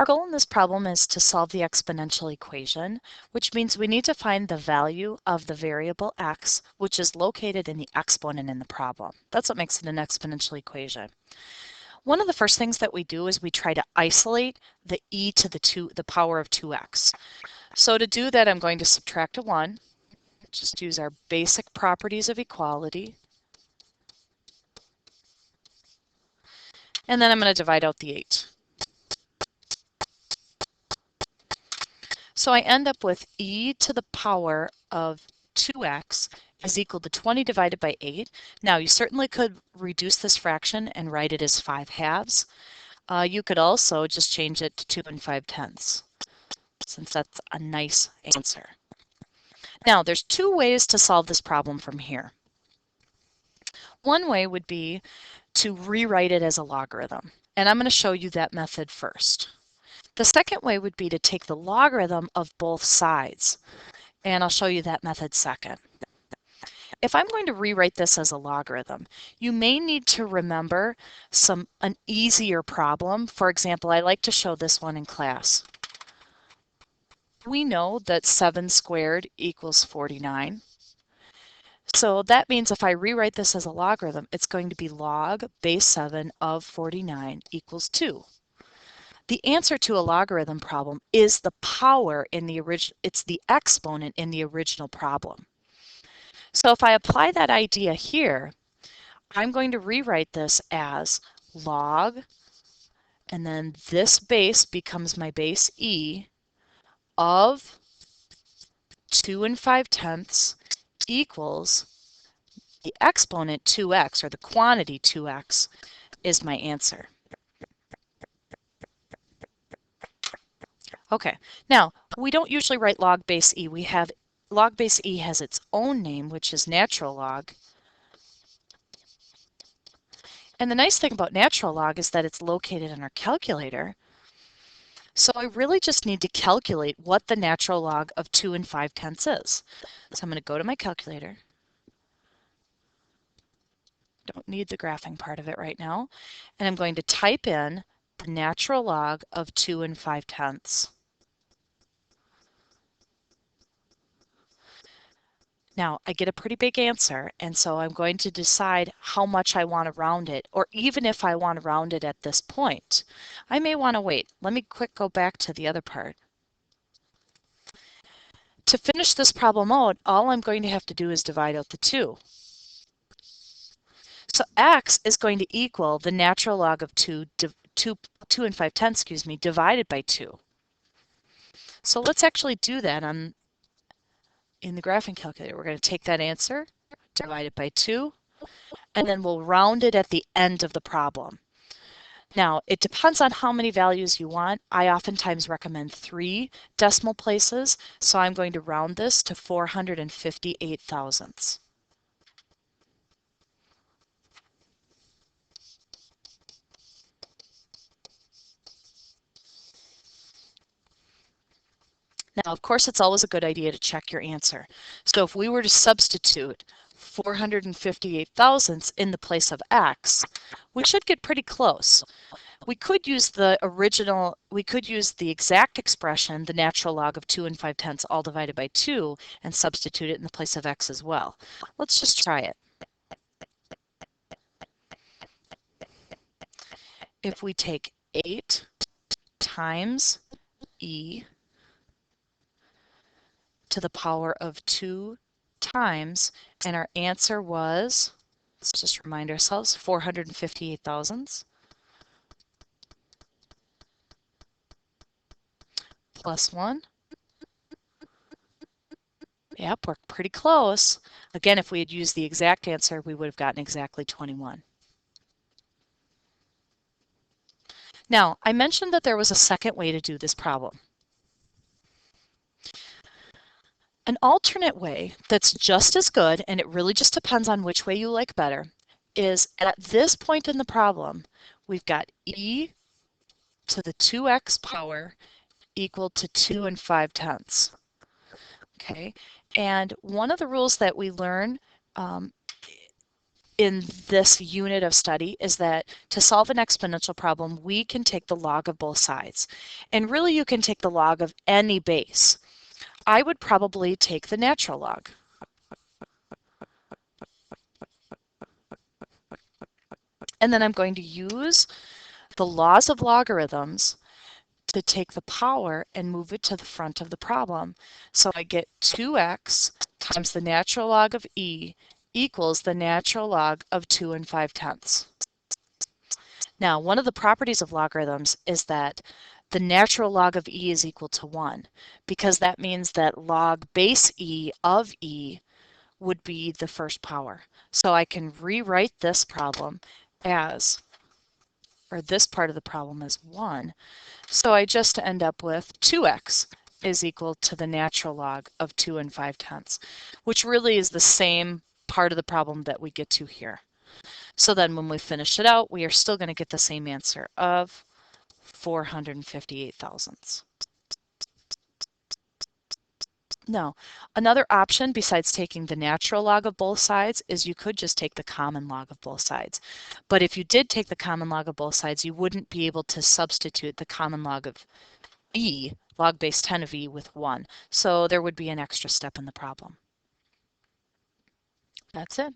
Our goal in this problem is to solve the exponential equation, which means we need to find the value of the variable x, which is located in the exponent in the problem. That's what makes it an exponential equation. One of the first things that we do is we try to isolate the e to the power of 2x. So to do that, I'm going to subtract a 1, just use our basic properties of equality, and then I'm going to divide out the 8. So I end up with e to the power of 2x is equal to 20 divided by 8. Now you certainly could reduce this fraction and write it as 5/2. You could also just change it to 2 5/10, since that's a nice answer. Now there's two ways to solve this problem from here. One way would be to rewrite it as a logarithm, and I'm going to show you that method first. The second way would be to take the logarithm of both sides, and I'll show you that method second. If I'm going to rewrite this as a logarithm, you may need to remember an easier problem. For example, I like to show this one in class. We know that 7 squared equals 49. So that means if I rewrite this as a logarithm, it's going to be log base 7 of 49 equals 2. The answer to a logarithm problem is the power in the original, it's the exponent in the original problem. So if I apply that idea here, I'm going to rewrite this as log, and then this base becomes my base e of 2 5/10 equals the exponent 2x, or the quantity 2x, is my answer. Okay, now we don't usually write log base e. We have log base e has its own name, which is natural log. And the nice thing about natural log is that it's located in our calculator. So I really just need to calculate what the natural log of 2 5/10 is. So I'm going to go to my calculator. Don't need the graphing part of it right now. And I'm going to type in the natural log of 2 5/10. Now, I get a pretty big answer, and so I'm going to decide how much I want to round it, or even if I want to round it at this point. I may want to wait. Let me quick go back to the other part. To finish this problem out, all I'm going to have to do is divide out the 2. So x is going to equal the natural log of 2 5/10, divided by 2. So let's actually do that in the graphing calculator. We're going to take that answer, divide it by 2, and then we'll round it at the end of the problem. Now, it depends on how many values you want. I oftentimes recommend 3 decimal places, so I'm going to round this to 458 thousandths. Now, of course, it's always a good idea to check your answer. So if we were to substitute 458 thousandths in the place of x, we should get pretty close. We could use the exact expression, the natural log of 2 5/10 all divided by 2, and substitute it in the place of x as well. Let's just try it. If we take 8 times e to the power of 2 times, and our answer was, let's just remind ourselves, 458 thousandths, plus 1. Yep, we're pretty close. Again, if we had used the exact answer, we would have gotten exactly 21. Now, I mentioned that there was a second way to do this problem. An alternate way that's just as good, and it really just depends on which way you like better, is at this point in the problem, we've got e to the 2x power equal to 2 5/10. Okay, and one of the rules that we learn in this unit of study is that to solve an exponential problem, we can take the log of both sides. And really, you can take the log of any base. I would probably take the natural log. And then I'm going to use the laws of logarithms to take the power and move it to the front of the problem. So I get 2x times the natural log of e equals the natural log of 2 5/10. Now, one of the properties of logarithms is that the natural log of e is equal to 1, because that means that log base e of e would be the first power. So I can rewrite this problem as, or this part of the problem as 1. So I just end up with 2x is equal to the natural log of 2 5/10, which really is the same part of the problem that we get to here. So then when we finish it out, we are still going to get the same answer of 458 thousandths. Now, another option besides taking the natural log of both sides is you could just take the common log of both sides. But if you did take the common log of both sides, you wouldn't be able to substitute the common log of e, log base 10 of e, with 1. So there would be an extra step in the problem. That's it.